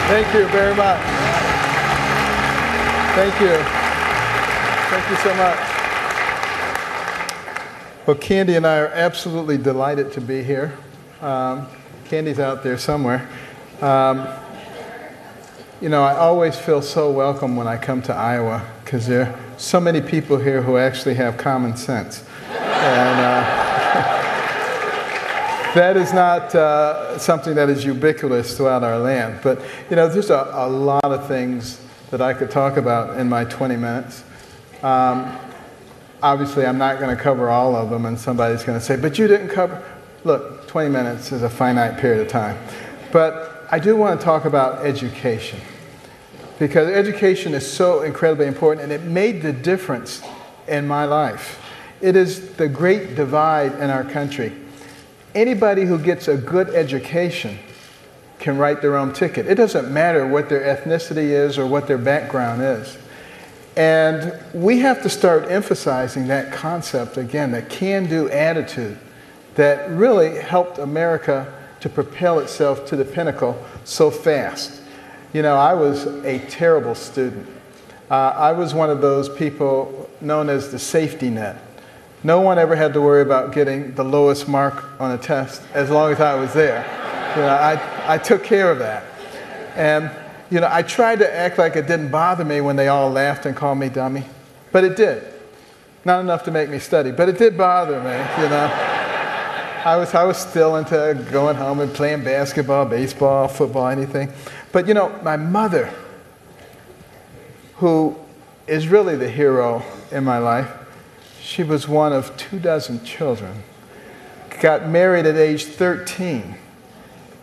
Thank you very much. Thank you. Thank you so much. Well, Candy and I are absolutely delighted to be here. Candy's out there somewhere. You know, I always feel so welcome when I come to Iowa because there are so many people here who actually have common sense. And that is not something that is ubiquitous throughout our land. But, you know, there's a lot of things that I could talk about in my 20 minutes. Obviously, I'm not going to cover all of them, and somebody's going to say, but you didn't cover. Look, 20 minutes is a finite period of time. But I do want to talk about education, because education is so incredibly important, and it made the difference in my life. It is the great divide in our country. Anybody who gets a good education can write their own ticket. It doesn't matter what their ethnicity is or what their background is. And we have to start emphasizing that concept again, that can-do attitude that really helped America to propel itself to the pinnacle so fast. You know, I was a terrible student. I was one of those people known as the safety net. No one ever had to worry about getting the lowest mark on a test as long as I was there. You know, I took care of that. And, you know, I tried to act like it didn't bother me when they all laughed and called me dummy. But it did. Not enough to make me study, but it did bother me, you know. I was still into going home and playing basketball, baseball, football, anything. But, you know, my mother, who is really the hero in my life, she was one of 24 children, got married at age 13,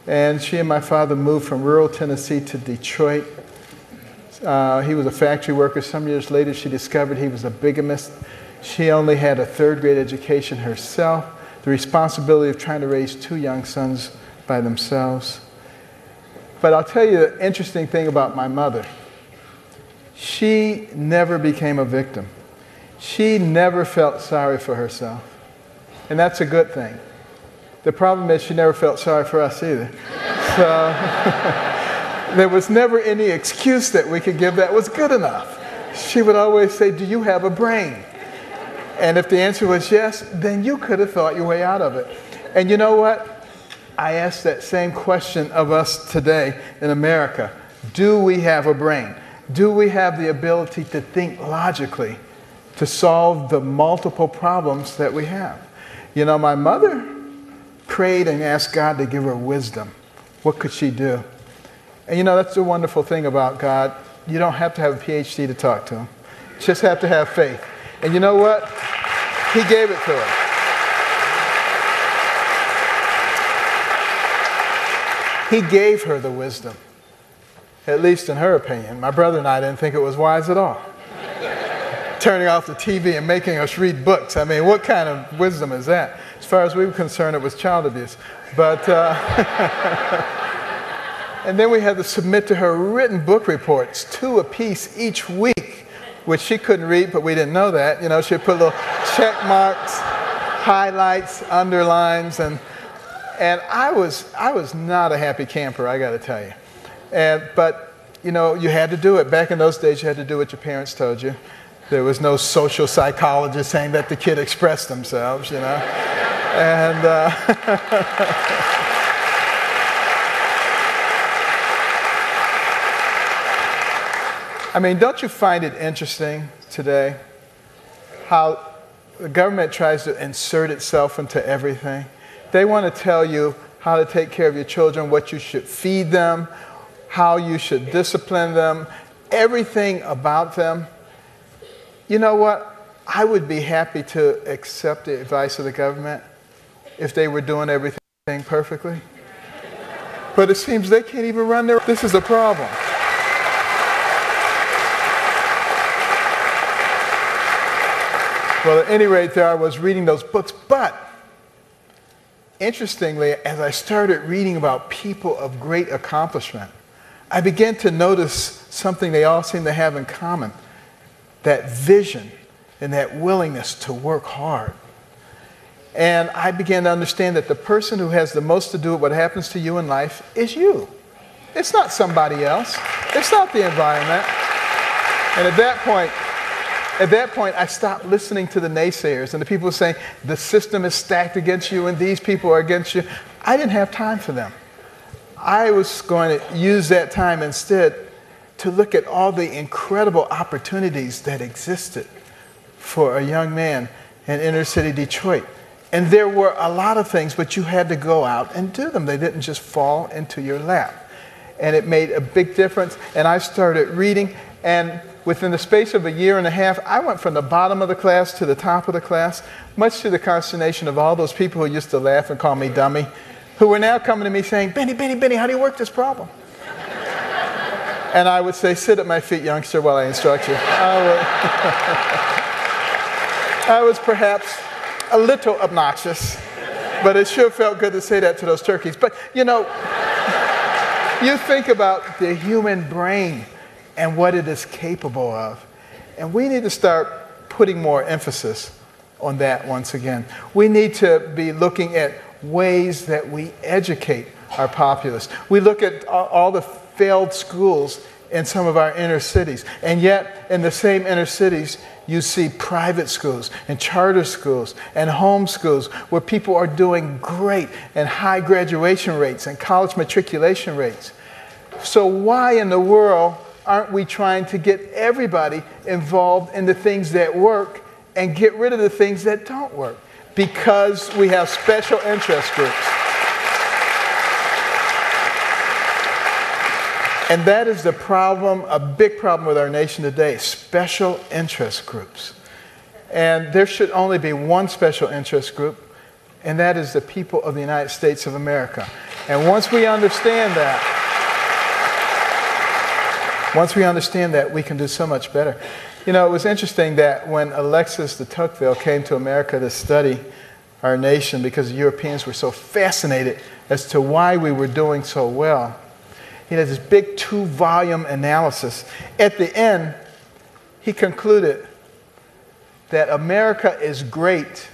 and she and my father moved from rural Tennessee to Detroit. He was a factory worker. Some years later, she discovered he was a bigamist. She only had a third-grade education herself, the responsibility of trying to raise 2 young sons by themselves. But I'll tell you the interesting thing about my mother. She never became a victim. She never felt sorry for herself. And that's a good thing. The problem is she never felt sorry for us either. So there was never any excuse that we could give that was good enough. She would always say, do you have a brain? And if the answer was yes, then you could have thought your way out of it. And you know what? I ask that same question of us today in America. Do we have a brain? Do we have the ability to think logically, to solve the multiple problems that we have? You know, my mother prayed and asked God to give her wisdom. What could she do? And you know, that's the wonderful thing about God. You don't have to have a PhD to talk to him. You just have to have faith. And you know what? He gave it to her. He gave her the wisdom, at least in her opinion. My brother and I didn't think it was wise at all. Turning off the TV and making us read books. I mean, what kind of wisdom is that? As far as we were concerned, it was child abuse. But, and then we had to submit to her written book reports, 2 apiece each week, which she couldn't read, but we didn't know that. You know, she'd put little check marks, highlights, underlines, and I was not a happy camper, I got to tell you. But, you know, you had to do it. Back in those days, you had to do what your parents told you. There was no social psychologist saying that the kid expressed themselves, you know. And I mean, don't you find it interesting today how the government tries to insert itself into everything? They want to tell you how to take care of your children, what you should feed them, how you should discipline them, everything about them. You know what? I would be happy to accept the advice of the government if they were doing everything perfectly. But it seems they can't even run their... This is a problem. Well, at any rate, there I was reading those books. But interestingly, as I started reading about people of great accomplishment, I began to notice something they all seem to have in common. That vision and that willingness to work hard. And I began to understand that the person who has the most to do with what happens to you in life is you. It's not somebody else. It's not the environment. And at that point, I stopped listening to the naysayers and the people saying, the system is stacked against you and these people are against you. I didn't have time for them. I was going to use that time instead to look at all the incredible opportunities that existed for a young man in inner city Detroit. And there were a lot of things, but you had to go out and do them. They didn't just fall into your lap. And it made a big difference. And I started reading, and within the space of a year and a half, I went from the bottom of the class to the top of the class, much to the consternation of all those people who used to laugh and call me dummy, who were now coming to me saying, Benny, how do you work this problem? And I would say, sit at my feet, youngster, while I instruct you. I was perhaps a little obnoxious, but it sure felt good to say that to those turkeys. But, you know, you think about the human brain and what it is capable of. And we need to start putting more emphasis on that once again. We need to be looking at ways that we educate our populace. We look at all the failed schools in some of our inner cities. And yet, in the same inner cities, you see private schools and charter schools and home schools where people are doing great and high graduation rates and college matriculation rates. So why in the world aren't we trying to get everybody involved in the things that work and get rid of the things that don't work? Because we have special interest groups. And that is the problem, a big problem with our nation today, special interest groups. And there should only be one special interest group, and that is the people of the United States of America. And once we understand that, we can do so much better. You know, it was interesting that when Alexis de Tocqueville came to America to study our nation, because the Europeans were so fascinated as to why we were doing so well, he had this big 2-volume analysis. At the end, he concluded that America is great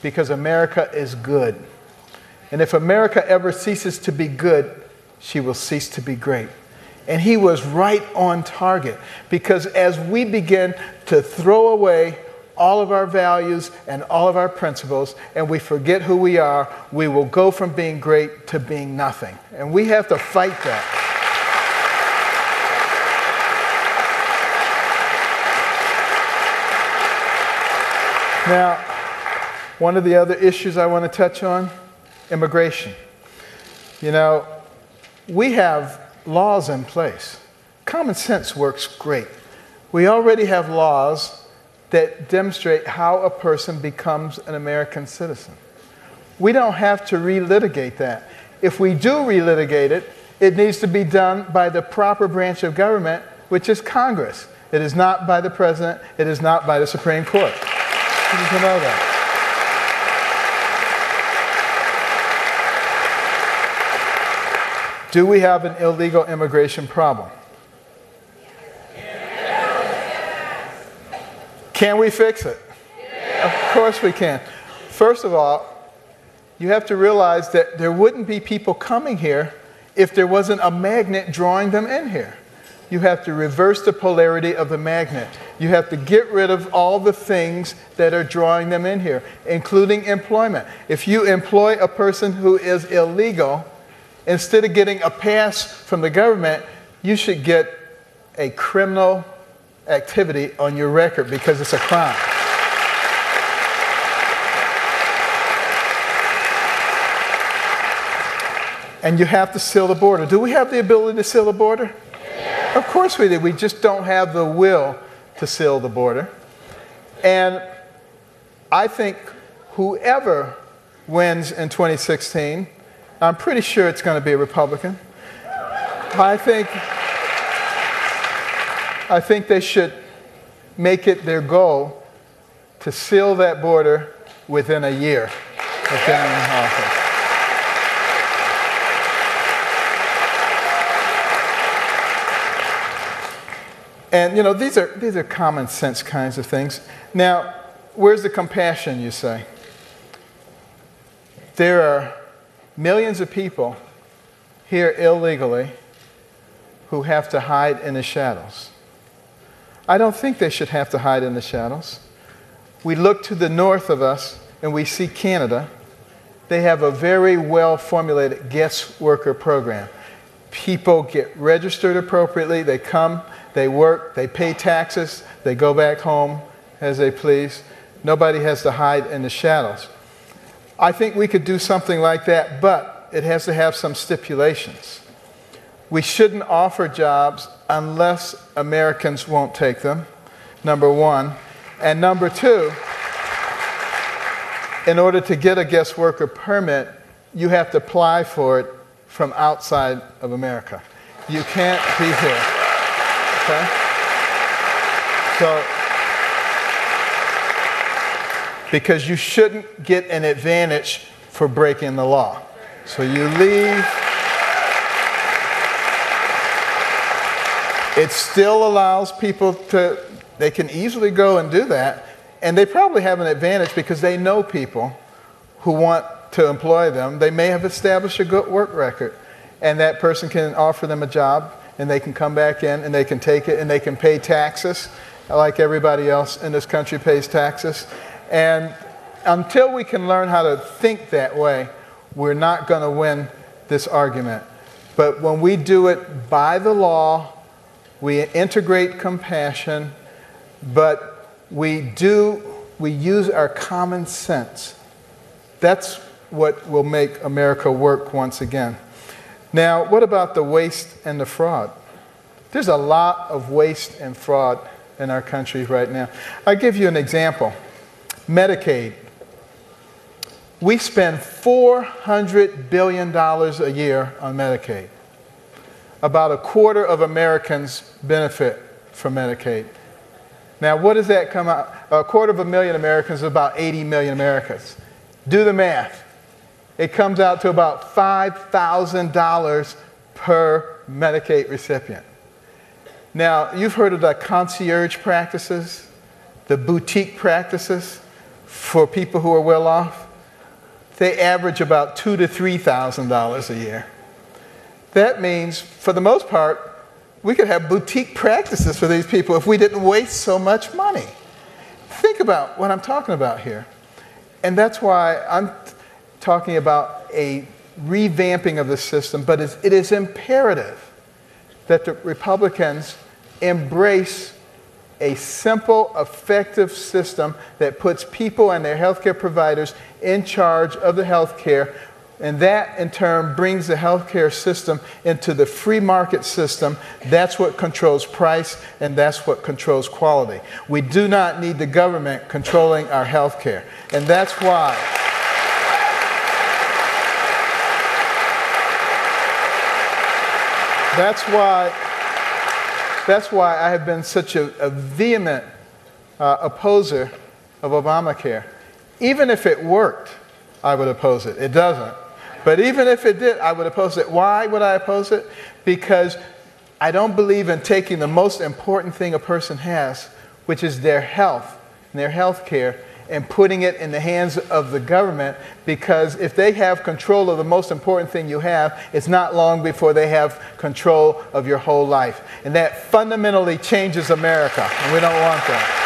because America is good. And if America ever ceases to be good, she will cease to be great. And he was right on target, because as we begin to throw away all of our values and all of our principles, and we forget who we are, we will go from being great to being nothing. And we have to fight that. Now, one of the other issues I want to touch on, immigration. You know, we have laws in place. Common sense works great. We already have laws that demonstrate how a person becomes an American citizen. We don't have to relitigate that. If we do relitigate it, it needs to be done by the proper branch of government, which is Congress. It is not by the President. It is not by the Supreme Court. You need to know that. Do we have an illegal immigration problem? Can we fix it? Of course we can. First of all, you have to realize that there wouldn't be people coming here if there wasn't a magnet drawing them in here. You have to reverse the polarity of the magnet. You have to get rid of all the things that are drawing them in here, including employment. If you employ a person who is illegal, instead of getting a pass from the government, you should get a criminal activity on your record because it's a crime. And you have to seal the border. Do we have the ability to seal the border? Yeah. Of course we do. We just don't have the will to seal the border. And I think whoever wins in 2016, I'm pretty sure it's going to be a Republican. I think they should make it their goal to seal that border within a year of getting in office. And you know, these are common sense kinds of things. Now, where's the compassion, you say? There are millions of people here illegally who have to hide in the shadows. I don't think they should have to hide in the shadows. We look to the north of us and we see Canada. They have a very well-formulated guest worker program. People get registered appropriately. They come, they work, they pay taxes, they go back home as they please. Nobody has to hide in the shadows. I think we could do something like that, but it has to have some stipulations. We shouldn't offer jobs unless Americans won't take them, number one. And number two, in order to get a guest worker permit, you have to apply for it from outside of America. You can't be here. Okay? So, because you shouldn't get an advantage for breaking the law. So you leave. It still allows people to, they can easily go and do that, and they probably have an advantage because they know people who want to employ them. They may have established a good work record, and that person can offer them a job, and they can come back in, and they can take it, and they can pay taxes like everybody else in this country pays taxes. And until we can learn how to think that way, we're not going to win this argument. But when we do it by the law, we integrate compassion, but we use our common sense. That's what will make America work once again. Now, what about the waste and the fraud? There's a lot of waste and fraud in our country right now. I'll give you an example. Medicaid. We spend $400 billion a year on Medicaid. About a quarter of Americans benefit from Medicaid. Now, what does that come out? A quarter of a million Americans is about 80 million Americans. Do the math. It comes out to about $5,000 per Medicaid recipient. Now, you've heard of the concierge practices, the boutique practices for people who are well off. They average about $2,000 to $3,000 a year. That means, for the most part, we could have boutique practices for these people if we didn't waste so much money. Think about what I'm talking about here. And that's why I'm talking about a revamping of the system, but it is imperative that the Republicans embrace a simple, effective system that puts people and their healthcare providers in charge of the healthcare, and that in turn brings the healthcare system into the free market system. That's what controls price, and that's what controls quality. We do not need the government controlling our healthcare, and that's why I have been such a vehement opposer of Obamacare. Even if it worked, I would oppose it. It doesn't. But even if it did, I would oppose it. Why would I oppose it? Because I don't believe in taking the most important thing a person has, which is their health and their health care, and putting it in the hands of the government, because if they have control of the most important thing you have, it's not long before they have control of your whole life. And that fundamentally changes America, and we don't want that.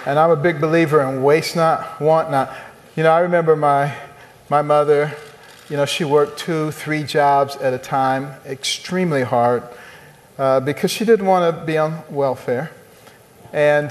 And I'm a big believer in waste not, want not. You know, I remember my mother, you know, she worked 2, 3 jobs at a time, extremely hard, because she didn't want to be on welfare. And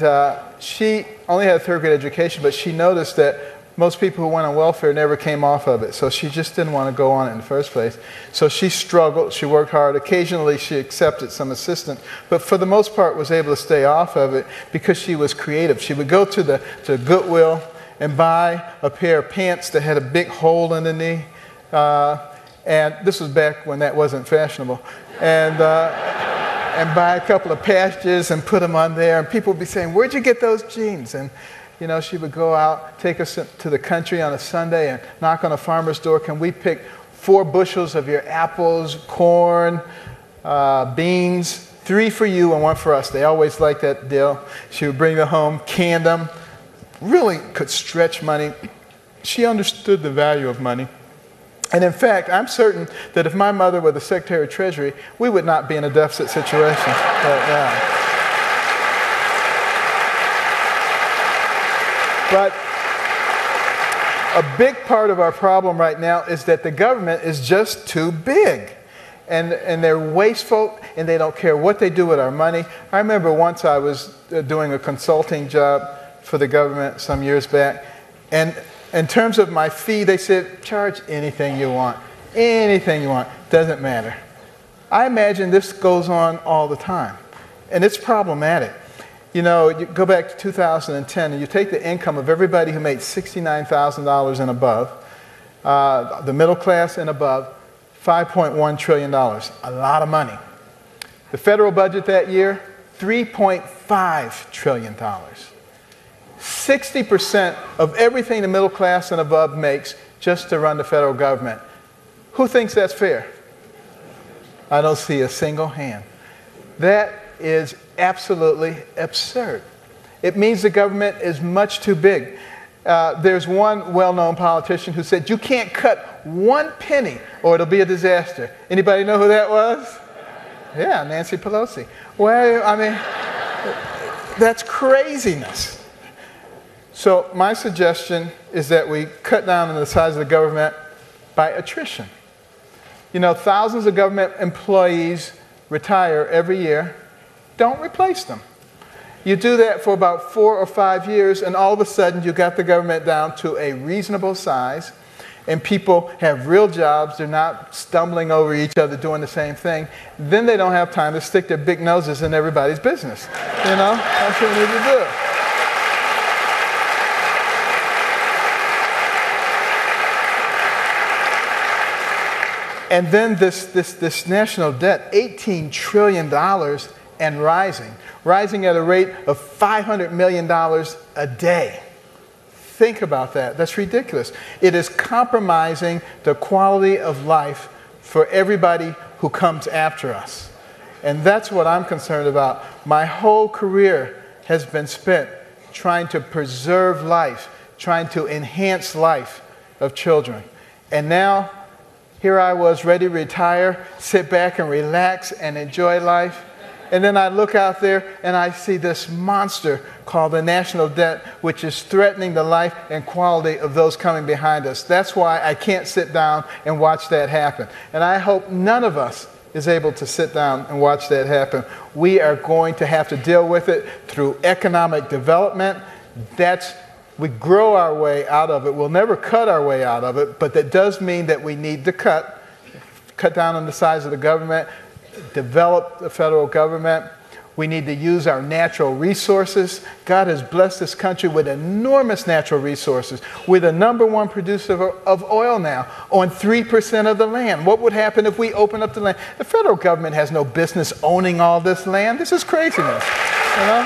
she only had a 3rd grade education, but she noticed that most people who went on welfare never came off of it. So she just didn't want to go on it in the first place. So she struggled, she worked hard. Occasionally she accepted some assistance, but for the most part was able to stay off of it because she was creative. She would go to Goodwill and buy a pair of pants that had a big hole in the knee. And this was back when that wasn't fashionable. And buy a couple of patches and put them on there. And people would be saying, "Where'd you get those jeans?" And you know, she would go out, take us to the country on a Sunday and knock on a farmer's door. "Can we pick 4 bushels of your apples, corn, beans, 3 for you and 1 for us. They always liked that deal. She would bring them home, canned them, really could stretch money. She understood the value of money. And in fact, I'm certain that if my mother were the Secretary of Treasury, we would not be in a deficit situation right now. But a big part of our problem right now is that the government is just too big. And they're wasteful, and they don't care what they do with our money. I remember once I was doing a consulting job for the government some years back, and in terms of my fee, they said, charge anything you want. Anything you want. Doesn't matter. I imagine this goes on all the time, and it's problematic. You know, you go back to 2010, and you take the income of everybody who made $69,000 and above, the middle class and above, $5.1 trillion, a lot of money. The federal budget that year, $3.5 trillion. 60% of everything the middle class and above makes just to run the federal government. Who thinks that's fair? I don't see a single hand. That is absolutely absurd. It means the government is much too big. There's one well-known politician who said, you can't cut 1 penny or it'll be a disaster. Anybody know who that was? Yeah, Nancy Pelosi. Well, I mean, that's craziness. So my suggestion is that we cut down on the size of the government by attrition. You know, thousands of government employees retire every year. Don't replace them. You do that for about 4 or 5 years, and all of a sudden you got the government down to a reasonable size, and people have real jobs. They're not stumbling over each other doing the same thing. Then they don't have time to stick their big noses in everybody's business. You know, that's what we need to do. And then this national debt, $18 trillion and rising at a rate of $500 million a day. Think about that. That's ridiculous. It is compromising the quality of life for everybody who comes after us. And that's what I'm concerned about. My whole career has been spent trying to preserve life, trying to enhance life of children. And now, here I was ready to retire, sit back and relax and enjoy life. And then I look out there and I see this monster called the national debt, which is threatening the life and quality of those coming behind us. That's why I can't sit down and watch that happen. And I hope none of us is able to sit down and watch that happen. We are going to have to deal with it through economic development. We grow our way out of it. We'll never cut our way out of it, but that does mean that we need to cut down on the size of the government, develop the federal government. We need to use our natural resources. God has blessed this country with enormous natural resources. We're the #1 producer of oil now on 3% of the land. What would happen if we open up the land? The federal government has no business owning all this land. This is craziness, you know?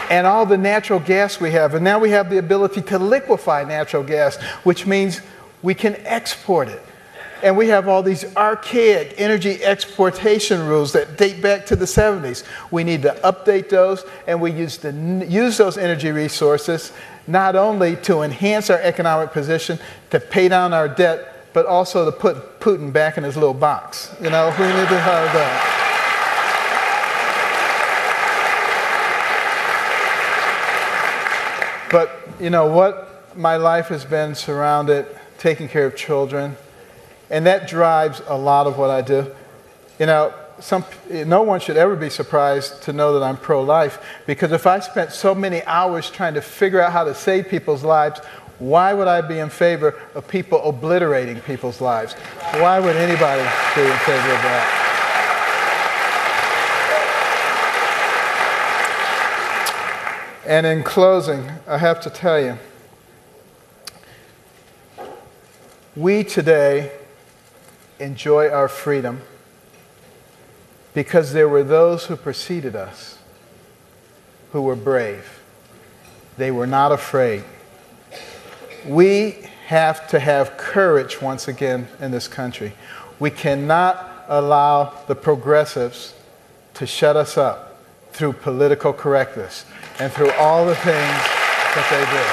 And all the natural gas we have. And now we have the ability to liquefy natural gas, which means we can export it. And we have all these archaic energy exportation rules that date back to the 70s. We need to update those, and we use those energy resources not only to enhance our economic position, to pay down our debt, but also to put Putin back in his little box. You know, we need to have that. But you know what? My life has been surrounded, taking care of children, and that drives a lot of what I do. You know, no one should ever be surprised to know that I'm pro-life, because if I spent so many hours trying to figure out how to save people's lives, why would I be in favor of people obliterating people's lives? Why would anybody be in favor of that? And in closing, I have to tell you, we today enjoy our freedom because there were those who preceded us who were brave. They were not afraid. We have to have courage once again in this country. We cannot allow the progressives to shut us up through political correctness and through all the things that they do.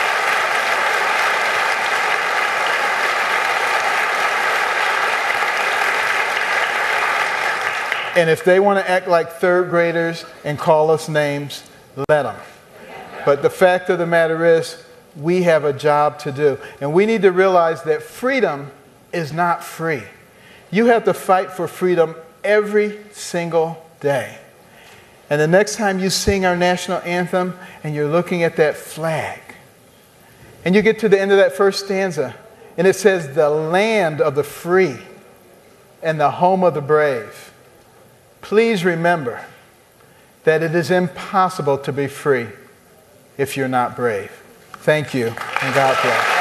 And if they want to act like third graders and call us names, let them. But the fact of the matter is, we have a job to do. And we need to realize that freedom is not free. You have to fight for freedom every single day. And the next time you sing our national anthem and you're looking at that flag, and you get to the end of that first stanza, and it says, "The land of the free and the home of the brave," please remember that it is impossible to be free if you're not brave. Thank you, and God bless.